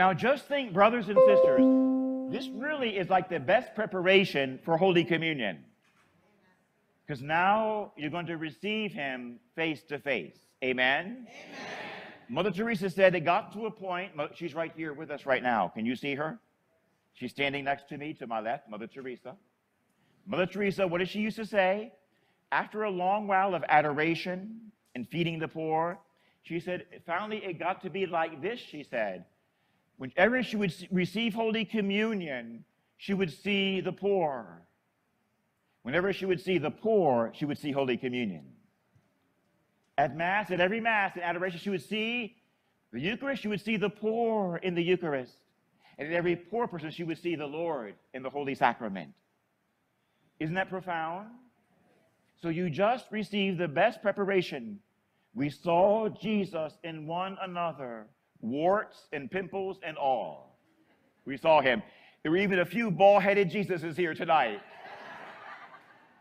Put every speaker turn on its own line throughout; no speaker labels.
Now just think, brothers and sisters, this really is like the best preparation for Holy Communion. Because now you're going to receive him face to face. Amen? Amen? Mother Teresa said it got to a point, she's right here with us right now. Can you see her? She's standing next to me, to my left, Mother Teresa. Mother Teresa, what did she used to say? After a long while of adoration and feeding the poor, she said, finally it got to be like this, she said. Whenever she would receive Holy Communion, she would see the poor. Whenever she would see the poor, she would see Holy Communion. At Mass, at every Mass, in adoration, she would see the Eucharist, she would see the poor in the Eucharist. And in every poor person, she would see the Lord in the Holy Sacrament. Isn't that profound? So you just received the best preparation. We saw Jesus in one another, warts and pimples and all. We saw him. There were even a few bald-headed Jesuses here tonight.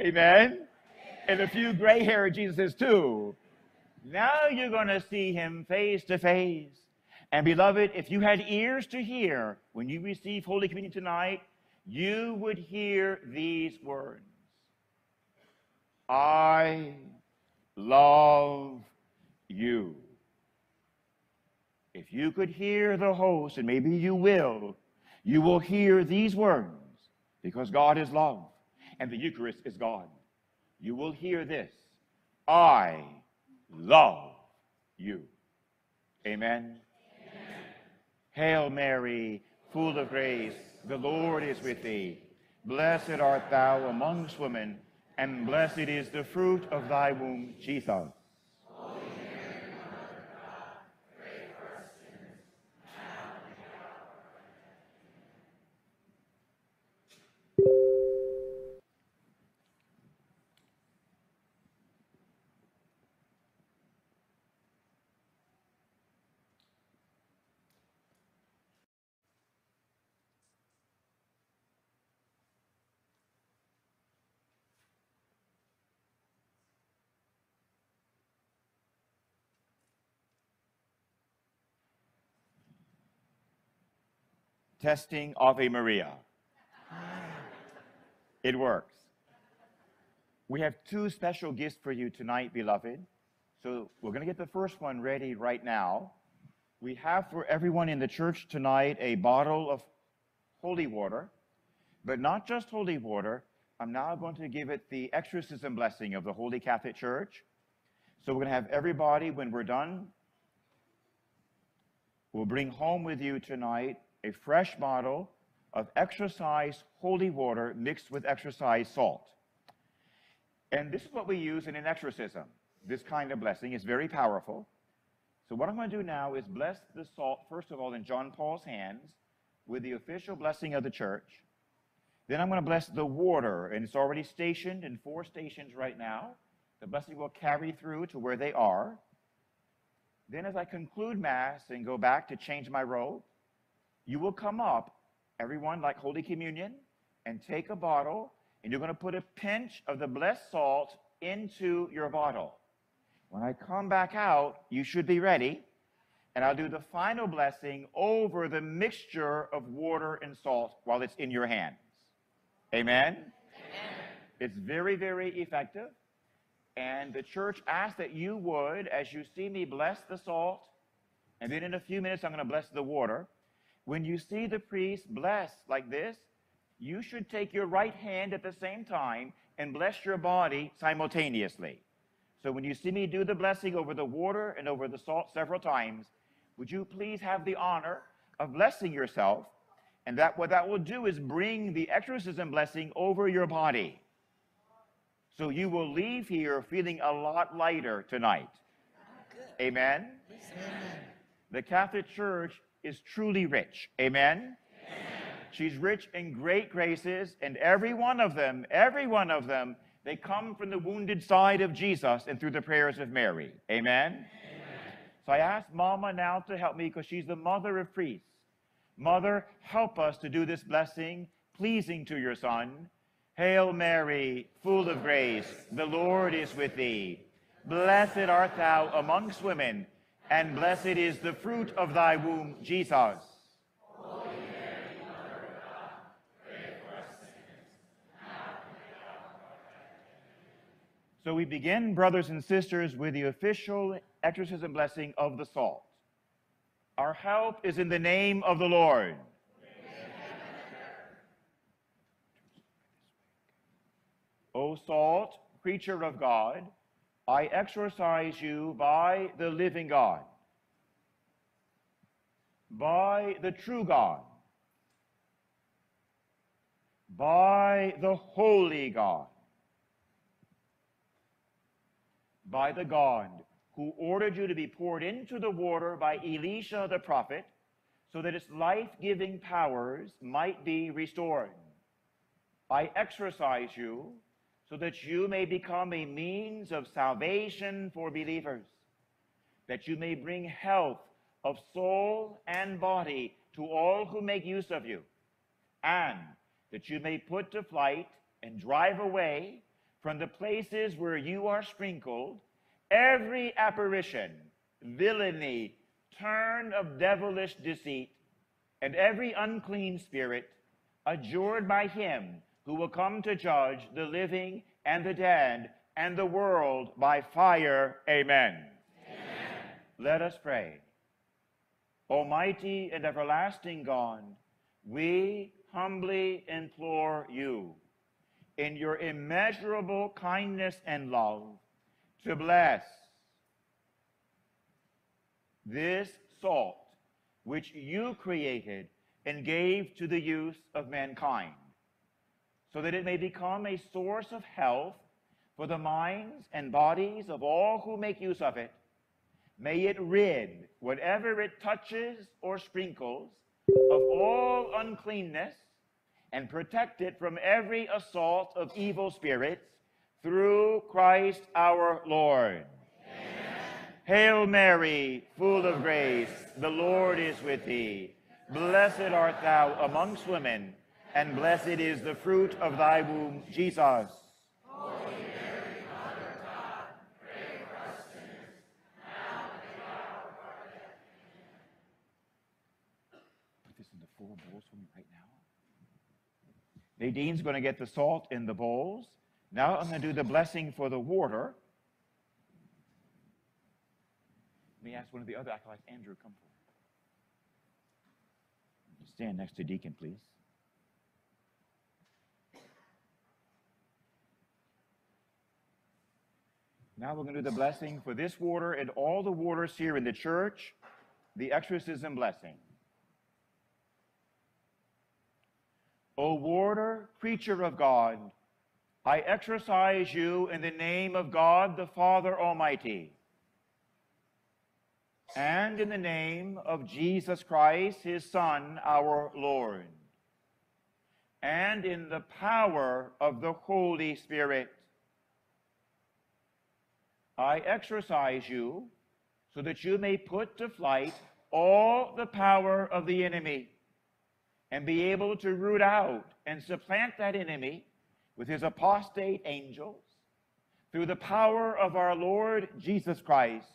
Amen? And a few gray-haired Jesuses too. Now you're going to see him face to face. And beloved, if you had ears to hear when you receive Holy Communion tonight, you would hear these words. I love you. If you could hear the host, and maybe you will hear these words, because God is love, and the Eucharist is God. You will hear this. I love you. Amen? Amen. Hail Mary, full of grace, the Lord is with thee. Blessed art thou amongst women, and blessed is the fruit of thy womb, Jesus.
Holy Mary, Mother of God, pray for us sinners, now and at the hour of our
Testing Ave Maria. It works. We have two special gifts for you tonight, beloved. So we're going to get the first one ready right now. We have for everyone in the church tonight a bottle of holy water, but not just holy water. I'm now going to give it the exorcism blessing of the Holy Catholic Church. So we're going to have everybody, when we're done, we'll bring home with you tonight a fresh bottle of exorcised holy water mixed with exorcised salt. And this is what we use in an exorcism. This kind of blessing is very powerful. So what I'm going to do now is bless the salt, first of all, in John Paul's hands with the official blessing of the church. Then I'm going to bless the water, and it's already stationed in 4 stations right now. The blessing will carry through to where they are. Then as I conclude Mass and go back to change my robe, you will come up, everyone, like Holy Communion, and take a bottle, and you're going to put a pinch of the blessed salt into your bottle. When I come back out, you should be ready, and I'll do the final blessing over the mixture of water and salt while it's in your hands. Amen? Amen. It's very, very effective, and the church asks that you would, as you see me bless the salt, and then in a few minutes I'm going to bless the water. When you see the priest bless like this, you should take your right hand at the same time and bless your body simultaneously. So when you see me do the blessing over the water and over the salt several times, would you please have the honor of blessing yourself? And what that will do is bring the exorcism blessing over your body. So you will leave here feeling a lot lighter tonight. Amen? Amen. The Catholic Church is truly rich. Amen? Amen? She's rich in great graces, and every one of them, they come from the wounded side of Jesus and through the prayers of Mary. Amen? Amen. So I ask Mama now to help me, because she's the mother of priests. Mother, help us to do this blessing pleasing to your Son. Hail Mary, full of grace, the Lord is with thee. Blessed art thou amongst women, and blessed is the fruit of thy womb, Jesus. So we begin, brothers and sisters, with the official exorcism blessing of the salt. Our help is in the name of the Lord. O salt, creature of God, I exorcise you by the living God, by the true God, by the holy God, by the God who ordered you to be poured into the water by Elisha the prophet, so that its life-giving powers might be restored. I exorcise you so that you may become a means of salvation for believers, that you may bring health of soul and body to all who make use of you, and that you may put to flight and drive away from the places where you are sprinkled every apparition, villainy, turn of devilish deceit, and every unclean spirit, adjured by him who will come to judge the living and the dead and the world by fire. Amen. Amen. Let us pray. Almighty and everlasting God, we humbly implore you, in your immeasurable kindness and love, to bless this salt which you created and gave to the use of mankind, so that it may become a source of health for the minds and bodies of all who make use of it. May it rid whatever it touches or sprinkles of all uncleanness, and protect it from every assault of evil spirits, through Christ our Lord. Amen. Hail Mary, full of grace, the Lord is with thee. Blessed art thou amongst women, and blessed is the fruit of thy womb, Jesus. Holy Mary, Mother of God, pray for us sinners, now and at the hour of our death. Put this in the 4 bowls for me right now. Nadine's going to get the salt in the bowls. Now I'm going to do the blessing for the water. Let me ask one of the other acolytes, Andrew, come forward. Stand next to Deacon, please. Now we're going to do the blessing for this water and all the waters here in the church, the exorcism blessing. O water, creature of God, I exorcise you in the name of God the Father Almighty, and in the name of Jesus Christ, his Son, our Lord, and in the power of the Holy Spirit. I exorcise you so that you may put to flight all the power of the enemy, and be able to root out and supplant that enemy with his apostate angels, through the power of our Lord Jesus Christ,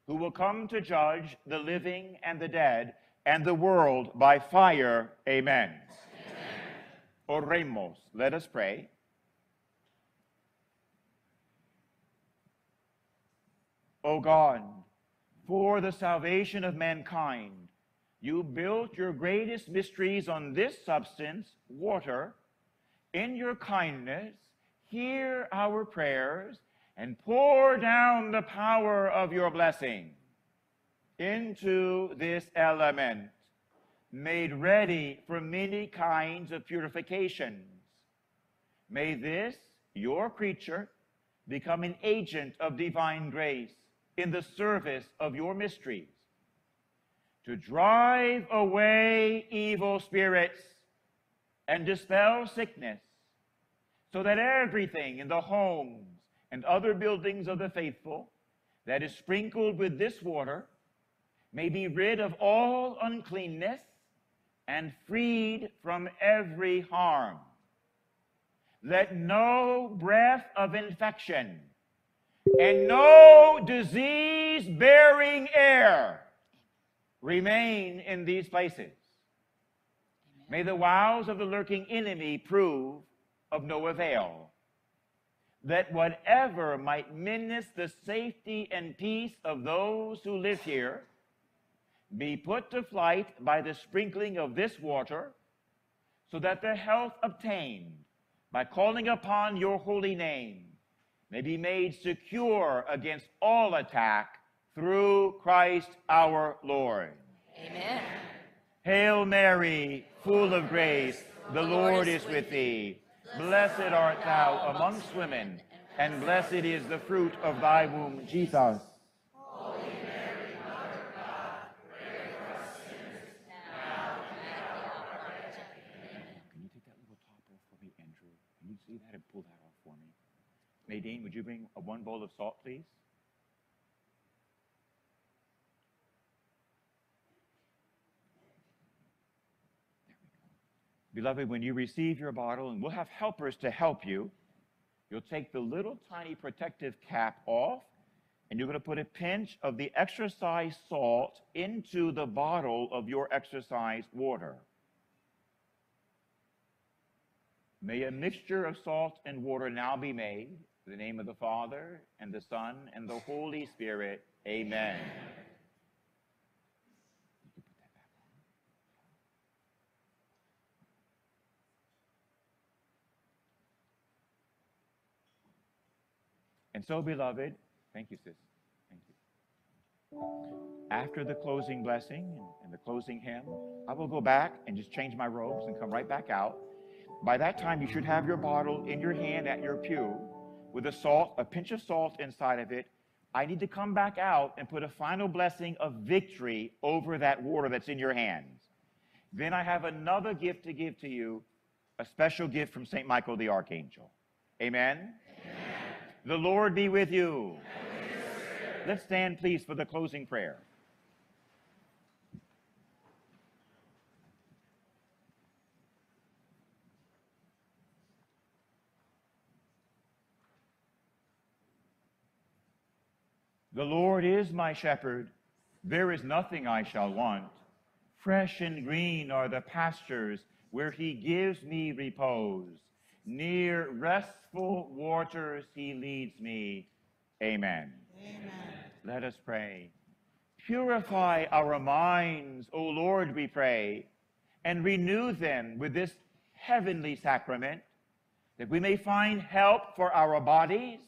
who will come to judge the living and the dead and the world by fire. Amen. Amen. Oremos. Let us pray. O God, for the salvation of mankind, you built your greatest mysteries on this substance, water. In your kindness, hear our prayers and pour down the power of your blessing into this element, made ready for many kinds of purifications. May this, your creature, become an agent of divine grace in the service of your mysteries, to drive away evil spirits and dispel sickness, so that everything in the homes and other buildings of the faithful that is sprinkled with this water may be rid of all uncleanness and freed from every harm. Let no breath of infection and no disease-bearing air remain in these places. May the wiles of the lurking enemy prove of no avail. that whatever might menace the safety and peace of those who live here be put to flight by the sprinkling of this water, so that the health obtained by calling upon your holy name may be made secure against all attack through Christ our Lord.
Amen.
Hail Mary, full of grace, the Lord is with thee. Blessed art thou amongst women, and blessed is the fruit of thy womb, Jesus.
Holy Mary, Mother of God, pray for us sinners, now and at the hour of our death. Amen.
Can you take that little top off for me, Andrew? Can you see that and pull that off for me? Nadine, would you bring one bowl of salt, please? Beloved, when you receive your bottle, and we'll have helpers to help you, you'll take the little tiny protective cap off, and you're going to put a pinch of the exorcise salt into the bottle of your exorcise water. May a mixture of salt and water now be made. In the name of the Father, and the Son, and the Holy Spirit. Amen. And so, beloved, thank you, sis. Thank you. After the closing blessing and the closing hymn, I will go back and just change my robes and come right back out. By that time, you should have your bottle in your hand at your pew with a pinch of salt inside of it. I need to come back out and put a final blessing of victory over that water that's in your hands. Then I have another gift to give to you, a special gift from St. Michael the Archangel. Amen? Amen. The Lord be with you. And with your spirit. Let's stand, please, for the closing prayer. The Lord is my shepherd, there is nothing I shall want. Fresh and green are the pastures where he gives me repose. Near restful waters he leads me. Amen. Amen. Let us pray. Purify our minds, O Lord, we pray, and renew them with this heavenly sacrament, that we may find help for our bodies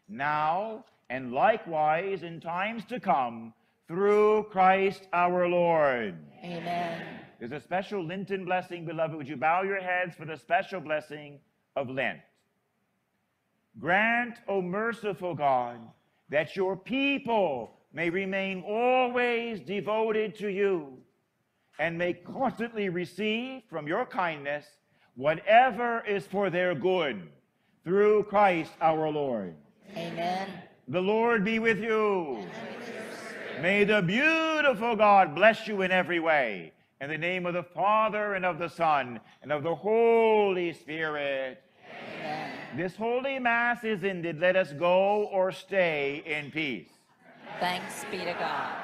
now and likewise in times to come, through Christ our Lord.
Amen.
There's a special Lenten blessing, beloved. Would you bow your heads for the special blessing of Lent? Grant, O merciful God, that your people may remain always devoted to you and may constantly receive from your kindness whatever is for their good, through Christ our Lord.
Amen.
The Lord be with you.
And with your spirit.
May the beautiful God bless you in every way. In the name of the Father, and of the Son, and of the Holy Spirit.
Amen.
This holy Mass is ended. Let us go or stay in peace.
Thanks be to God.